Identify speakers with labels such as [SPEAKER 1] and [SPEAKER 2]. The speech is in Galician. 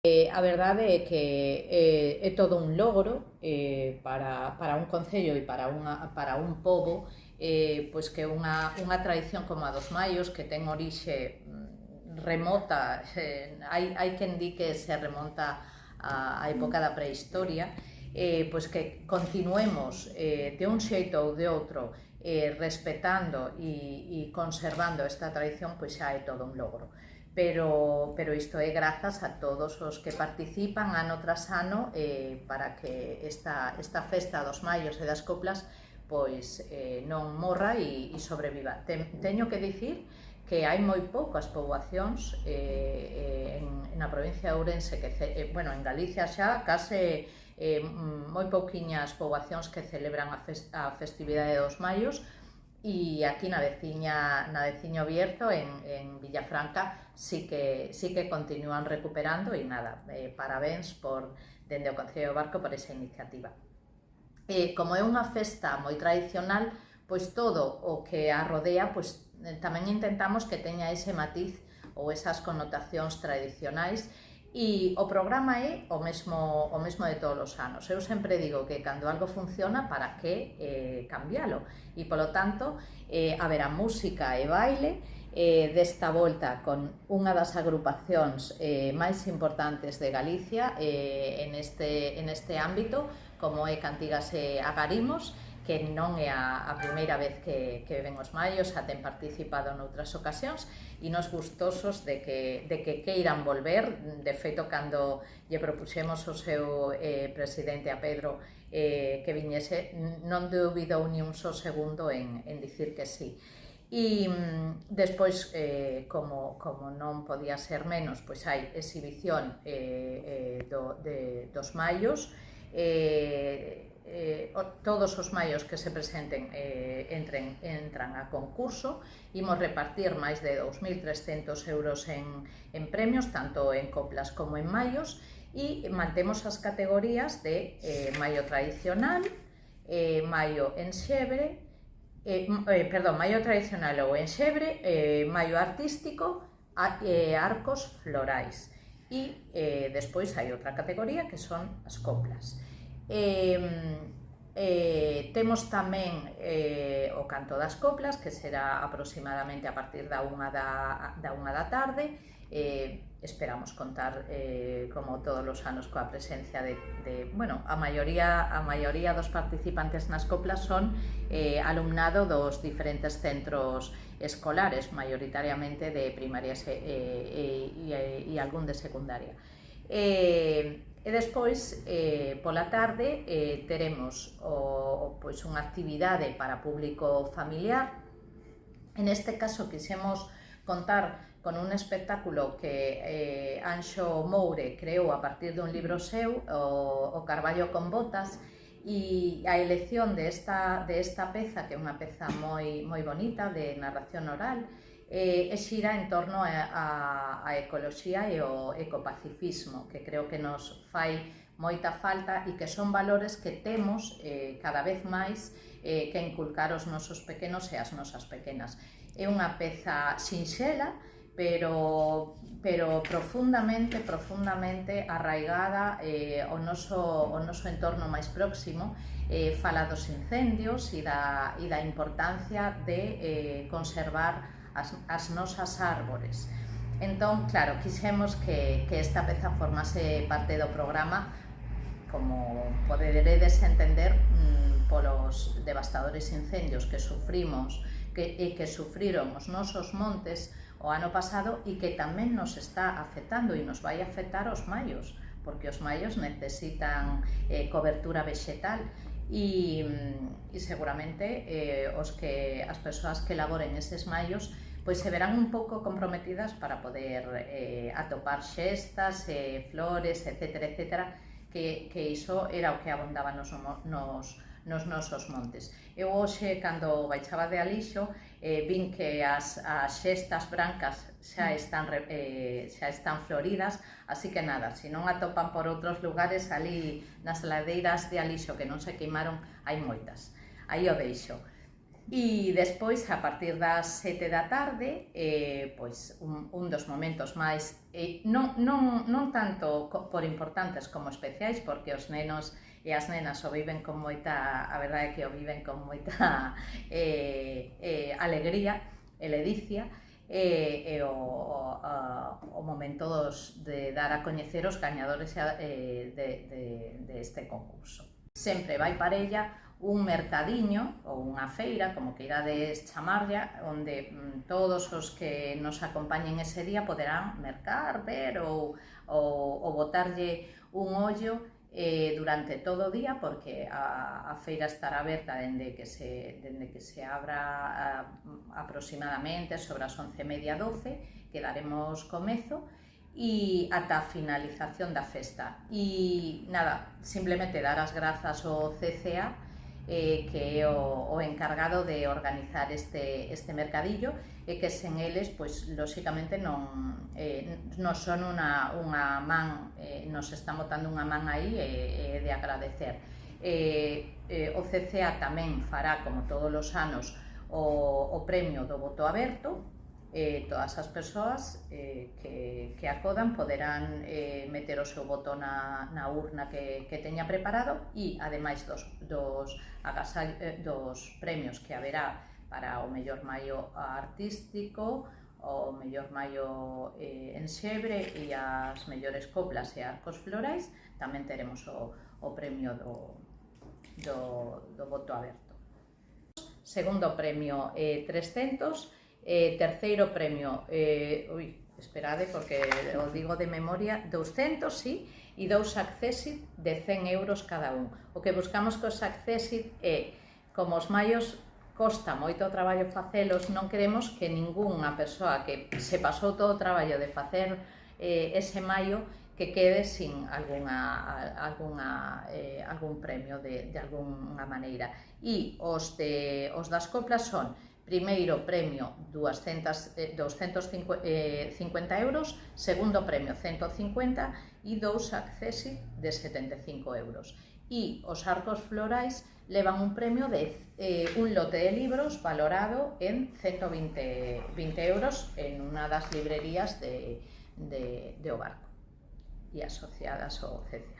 [SPEAKER 1] A verdade é que é todo un logro para un concello e para un pobo, pois que unha tradición como a dos maios, que ten orixe remota, hai quen di que se remonta á época da prehistoria, pois que continuemos de un xeito ou de outro respetando e conservando esta tradición, pois xa é todo un logro. Pero isto é grazas a todos os que participan ano tras ano para que esta festa dos maios e das coplas pois non morra e sobreviva. Teño que dicir que hai moi poucas poboacións na provincia de Ourense, bueno, en Galicia xa case moi pouquiñas poboacións que celebran a festividade dos maios, e aquí na veciño Bierzo, en Villafranca, sí que continúan recuperando, e nada, parabéns dende o Concello de Barco por esa iniciativa. Como é unha festa moi tradicional, pois todo o que a rodea, pois tamén intentamos que teña ese matiz ou esas connotacións tradicionais, e o programa é o mesmo de todos os anos. Eu sempre digo que cando algo funciona, para que cambialo? E polo tanto haberá música e baile desta volta con unha das agrupacións máis importantes de Galicia en este ámbito, como é Cantigas e Agarimos, que non é a primeira vez que ven os maios, xa ten participado noutras ocasións, e nos gustosos de que queiran volver. De feito, cando lle propuxemos o seu presidente, a Pedro, que viñese, non dubidou ni un só segundo en dicir que sí. E despois, como non podía ser menos, pois hai exhibición dos maios. Todos os maios que se presenten entran a concurso. Imos repartir máis de 2.300 euros en premios, tanto en coplas como en maios, e mantemos as categorías de maio tradicional, maio enxebre, maio tradicional ou enxebre, maio artístico, arcos florais. E despois hai outra categoría que son as coplas. Temos tamén o canto das coplas, que será aproximadamente a partir da 1 da tarde. Esperamos contar, como todos os anos, coa presencia bueno, a maioría dos participantes nas coplas son alumnado dos diferentes centros escolares, maioritariamente de primarias e algún de secundaria. E despois, pola tarde, teremos pois unha actividade para público familiar. En este caso, quixemos contar con un espectáculo que Anxo Moure creou a partir dun libro seu, o Carballo con botas, e a elección desta peza, que é unha peza moi bonita, de narración oral, xira en torno a ecoloxía e o ecopacifismo, que creo que nos fai moita falta e que son valores que temos cada vez máis que inculcar aos nosos pequenos e as nosas pequenas. É unha peza sinxela, pero profundamente arraigada ao noso entorno máis próximo. Fala dos incendios e da importancia de conservar as nosas árbores. Entón, claro, quixemos que esta peza formase parte do programa, como poderedes entender, polos devastadores incendios que sufrimos e que sufriron os nosos montes o ano pasado, e que tamén nos está afectando e nos vai afectar aos maios, porque os maios necesitan cobertura vexetal, e seguramente as persoas que elaboren eses maios pois se verán un pouco comprometidas para poder atopar xestas, flores, etcétera, que iso era o que abondaba nos nosos montes. Eu hoxe, cando baixaba de Alixo, vin que as xestas brancas xa están floridas, así que nada, se non atopan por outros lugares, ali nas ladeiras de Alixo que non se queimaron, hai moitas. Aí o deixo. E despois, a partir das 7 da tarde, pois un dos momentos máis, non tanto por importantes como especiais, porque os nenos e as nenas o viven con moita, a verdade é que o viven con moita alegría e ledicia, o momento de dar a coñecer os gañadores deste concurso. Sempre vai parella un mercadiño ou unha feira, como queirades chamarlla, onde todos os que nos acompañen ese día poderán mercar, ver ou botarlle un ollo durante todo o día, porque a feira estará aberta dende que se abra aproximadamente sobre as 11:30, 12, que daremos comezo, e ata a finalización da festa. E nada, simplemente dar as grazas ao CCA, que é o encargado de organizar este mercadillo, e que sen eles, pois, lóxicamente non son unha man, nos están botando unha man aí, de agradecer. O CCA tamén fará, como todos os anos, o premio do voto aberto. Todas as persoas que acudan poderán meter o seu voto na urna que teña preparado, e ademais dos premios que haberá para o mellor maio artístico, o mellor maio en xebre e as mellores coplas e arcos florais, tamén teremos o premio do voto aberto. Segundo premio, 300. Terceiro premio, esperade porque o digo de memoria, 200, sí, e 2 Accessit de 100 euros cada un. O que buscamos cos Accessit é, como os maios costa moito traballo facelos, non queremos que ningunha persoa que se pasou todo o traballo de facer ese maio que quede sin algún premio de algunha maneira. E os das coplas son: primeiro premio 250 euros, segundo premio 150 e 2 Accessit de 75 euros. E os arcos florais levan un premio de un lote de libros valorado en 120 euros en unha das librerías de O Barco e asociadas ao CCA.